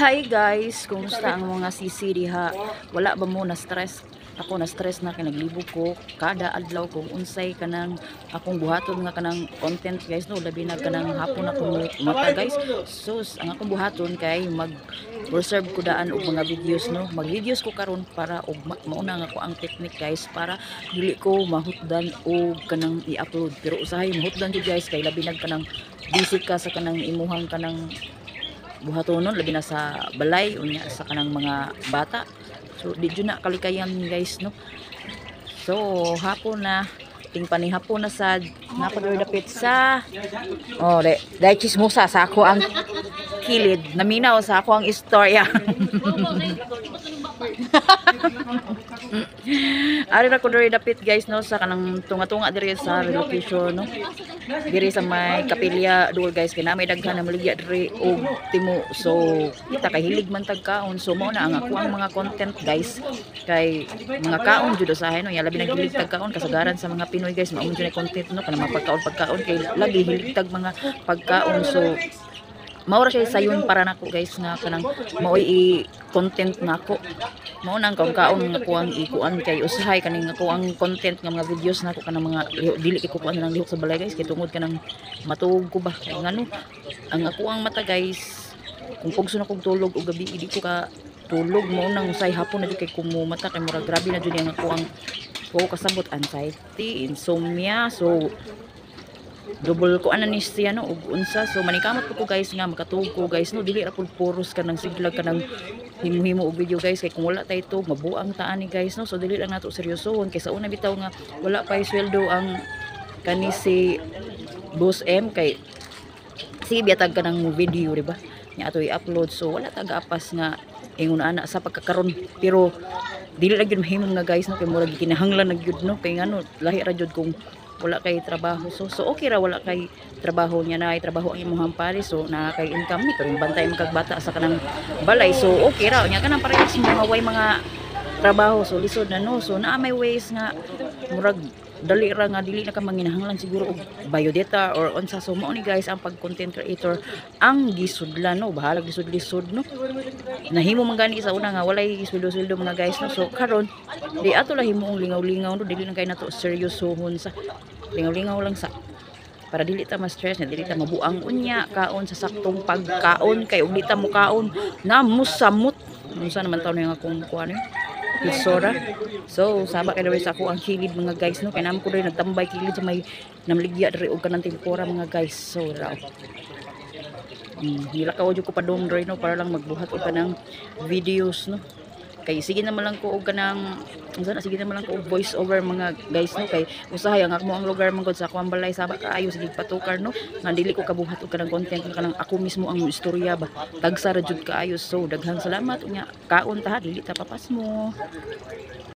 Hi guys, kumusta ang mga sisi diha? Wala ba mo na stress? Ako na stress na kay naglibog ko kada adlaw kung unsay kanang akong buhaton nga kanang content guys no, labi na kanang hapon ako mata guys. Sus, ang akong buhaton kay mag reserve ko daan og mga videos no. Mag-videos ko karon para og mauna nga ko ang technique guys para dili ko mahutdan og kanang i-upload. Pero usahay mahutdan jud guys kay labi na kanang busy ka sa kanang imuhang kanang buhatonon labi na sa balay unya sa kanang mga bata, so di jud na kalikayan guys no. So hapon na ting panihapon na sad napadoy dapit sa dai chismosa sa ako ang kilid naminaw sa ako ang istorya. Ari na ko diri dapit guys no sa kanang tunga-tunga diri sa relocation no. Diri sa may kapilya duol guys kay namay daghan na maligya diri og timo. So kita kay hilig man tag kaon, so mao na ang ako ang mga content guys kay mga kaon jud usahay no. Ya labi nag hilig tag kaon kasagaran sa mga Pinoy guys mao jud content no kanang mga pagkaon kay lagi hilig tag mga pagkaon. So mao ra siya sayon para nako guys nga kanang maoy i-content nako. Mao nang kaon nga ko ang ikuan kay usahay kaning ako ang content nga mga videos nako kanang mga dili ko kuan nang lihok sa balay guys kay tungod kanang matuog ko ba kay ngano ang ako ang mata guys kung pugso na kog tulog og gabi di ko ka tulog. Mao nang usay hapon na jud kay kumumata kay mura grabe na jud ang ako ang kasabot anxiety, insomnia. So double ko ni siya no ug unsa. So manikamot ko guys nga makatuog ko guys no dili ra pud puros kanang siglag kanang himo-himo og video guys kay kung wala tay to mabuang taan ni guys no. So dili lang nato seryosohon kay sa una bitaw nga wala pay sweldo ang kani si Boss M kay sige biatag ka ng video di ba nya ato i-upload. So wala taga-apas nga ingon ana sa pagkakaron pero dili lang gyud mahimo nga guys no kay mura gikinahanglan na gyud no kay ngano lahi ra jud kung wala kay trabaho. So okay ra wala kay trabaho niya na ay trabaho ang imong hampari, so na kay income ni pero bantay mo kag bata sa kanang balay. So okay ra nya kanang parehas mga way mga trabaho. So lisod na no. So naa may ways nga murag dali ra nga dili na ka manginahanglan siguro og biodata or unsa. So mao ni guys ang pag content creator ang gisudlan no, bahala gisud-lisod no. Nahimo man gani sa una nga walay sweldo-sweldo mga guys no. So karon di ato la himuong lingaw-lingaw no, dili lang kay nato seryosohon sa lingaw-lingaw lang sa para dili ta ma-stress na dili ta mabuang unya kaon sa saktong pagkaon kay ug di ta mo kaon na musamot unsa naman taw nga akong kuan Isora. So saba kay sa ako ang kilid mga guys no kay nam ko rin nagtambay kilid sa may namligya diri og kanang tempura mga guys. So raw nilakaw jud ko pa dong diri no para lang magbuhat og kanang videos no kay sige naman lang ko og kanang sige naman lang ko og voice over mga guys no kay usahay ang akmo ang lugar man gud sa akong balay saba kaayo sige patukar no nga dili ko kabuhat og kanang content nga kanang ako mismo ang istorya ba tagsa ra jud kaayo. So daghang salamat unya kaon ta dili ta papas mo.